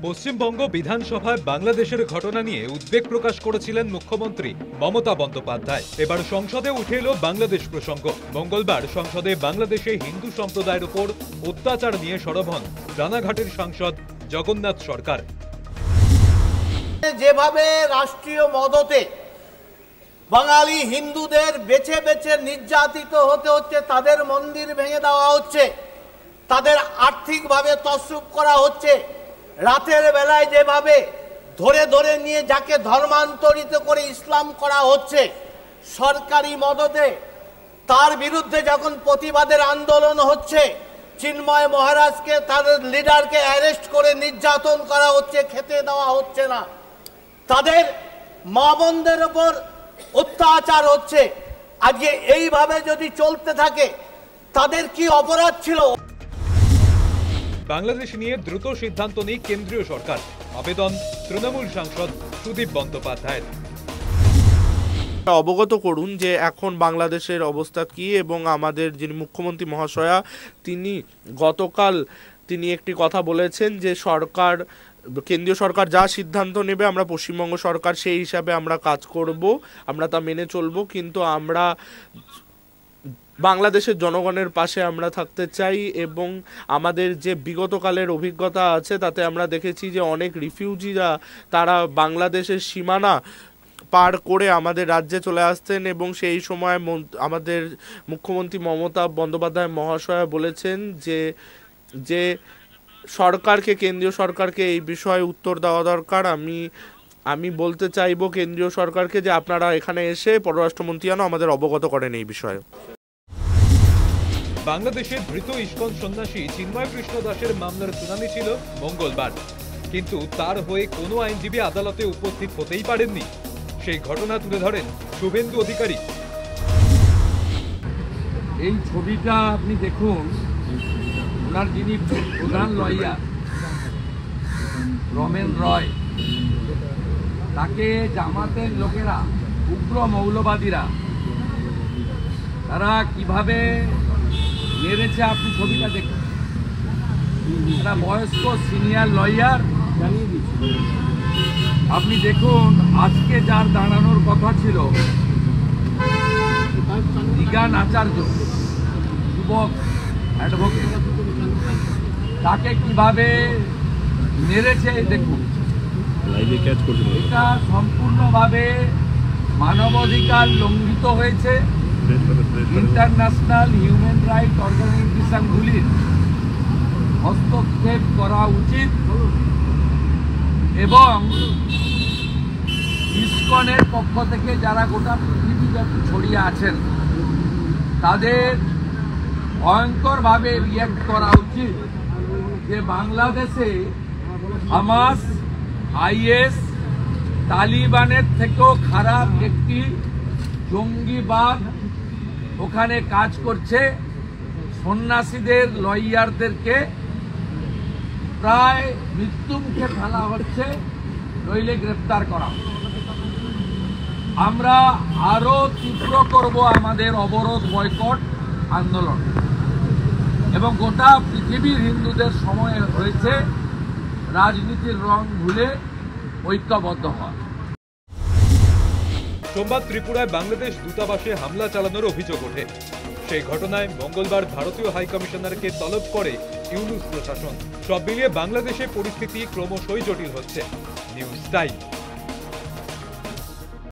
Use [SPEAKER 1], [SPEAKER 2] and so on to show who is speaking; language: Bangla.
[SPEAKER 1] পশ্চিমবঙ্গ বিধানসভায় বাংলাদেশের ঘটনা নিয়ে উদ্বেগ প্রকাশ করেছিলেন মুখ্যমন্ত্রী মমতা বন্দ্যোপাধ্যায়। এবার সংসদে উঠে এলো বাংলাদেশ প্রসঙ্গ। মঙ্গলবার সংসদে বাংলাদেশে হিন্দু সম্প্রদায়ের উপর অত্যাচার নিয়ে সরব হন রানাঘাটের সাংসদ জগন্নাথ সরকার।
[SPEAKER 2] যেভাবে রাষ্ট্রীয় মদতে বাঙালি হিন্দুদের বেছে বেছে নির্যাতিত হতে হচ্ছে, তাদের মন্দির ভেঙে দেওয়া হচ্ছে, তাদের আর্থিকভাবে তছরূপ করা হচ্ছে, রাতের বেলায় যেভাবে ধরে ধরে নিয়ে যাকে ধর্মান্তরিত করে ইসলাম করা হচ্ছে সরকারি মদতে, তার বিরুদ্ধে যখন প্রতিবাদের আন্দোলন হচ্ছে, চিন্ময় মহারাজকে তার লিডারকে অ্যারেস্ট করে নির্যাতন করা হচ্ছে, খেতে দেওয়া হচ্ছে না, তাদের মা বোনদের উপর অত্যাচার হচ্ছে। আজকে এইভাবে যদি চলতে থাকে তাদের কি অপরাধ ছিল?
[SPEAKER 1] বাংলাদেশ নিয়ে দ্রুত সিদ্ধান্ত নিয়ে কেন্দ্রীয় সরকার, আবেদন তৃণমূল সাংসদ সুদীপ বন্দ্যোপাধ্যায়ের।
[SPEAKER 3] অবগত করুন যে এখন বাংলাদেশের অবস্থা কি, এবং আমাদের যিনি মুখ্যমন্ত্রী মহাশয়া তিনি গতকাল একটি কথা বলেছেন যে সরকার, কেন্দ্রীয় সরকার যা সিদ্ধান্ত নেবে আমরা পশ্চিমবঙ্গ সরকার সেই হিসাবে আমরা কাজ করব, আমরা তা মেনে চলব, কিন্তু আমরা বাংলাদেশের জনগণের পাশে আমরা থাকতে চাই। এবং আমাদের যে বিগতকালের অভিজ্ঞতা আছে তাতে আমরা দেখেছি যে অনেক রিফিউজিরা তারা বাংলাদেশের সীমানা পার করে আমাদের রাজ্যে চলে আসতেন, এবং সেই সময় আমাদের মুখ্যমন্ত্রী মমতা বন্দ্যোপাধ্যায় মহাশয় বলেছেন যে সরকারকে, কেন্দ্রীয় সরকারকে এই বিষয়ে উত্তর দেওয়া দরকার। আমি বলতে চাইবো কেন্দ্রীয় সরকারকে যে আপনারা এখানে এসে পররাষ্ট্রমন্ত্রী যেন আমাদের অবগত করেন এই বিষয়ে।
[SPEAKER 1] বাংলাদেশের ধৃত ইস্কন সন্ন্যাসী চিন্ময় কৃষ্ণ দাসের মামলার শুনানি ছিল মঙ্গলবার, কিন্তু তার হয়ে কোনো আইনজীবী আদালতে উপস্থিত হতেই পারেননি। সেই ঘটনা তুলে ধরেন শুভেন্দু অধিকারী।
[SPEAKER 4] এই ছবিটা আপনি দেখুন, ওনার যিনি প্রধান লয়ার রমেন রয়, তাকে জামাতের লোকেরা, উগ্র মৌলবাদীরা, তারা কিভাবে মেরেছে আপনি ছবিটা দেখুন। একটা বয়স্ক সিনিয়র লয়ার, আপনি দেখুন আজকে যার দাঁড়ানোর কথা ছিল দিগান আচার্য, যুবক অ্যাডভোকেট, তাকে কিভাবে মেরেছে দেখুন। এটা সম্পূর্ণভাবে মানবাধিকার লঙ্ঘিত হয়েছে। ইন্টারন্যাশনাল হিউম্যান রাইট অর্গানাইজেশনগুলির হস্তক্ষেপ করা উচিত, এবং ইসকনের পক্ষ থেকে যারা গোটা পৃথিবীব্যাপী ছড়িয়ে আছেন তাদের ভয়ঙ্করভাবে রিয়্যাক্ট করা উচিত যে বাংলাদেশে হামাস, আইএস, তালিবানের থেকেও খারাপ একটি জঙ্গিবাদ ওখানে কাজ করছে। সন্ন্যাসীদের, লয়ারদেরকে প্রায় মৃত্যুমুখে ফেলা হচ্ছে, নইলে গ্রেপ্তার করা। আমরা আরো তীব্র করব আমাদের অবরোধ, বয়কট আন্দোলন, এবং গোটা পৃথিবীর হিন্দুদের সময় হয়েছে রাজনীতির রং ভুলে ঐক্যবদ্ধ হওয়া।
[SPEAKER 1] সোমবার ত্রিপুরায় বাংলাদেশ দূতাবাসে হামলা চালানোর অভিযোগ ওঠে। সেই ঘটনায় মঙ্গলবার ভারতীয় হাইকমিশনারকে তলব করে ইউনুস প্রশাসন। সব মিলিয়ে বাংলাদেশে পরিস্থিতি ক্রমশই জটিল হচ্ছে। News time.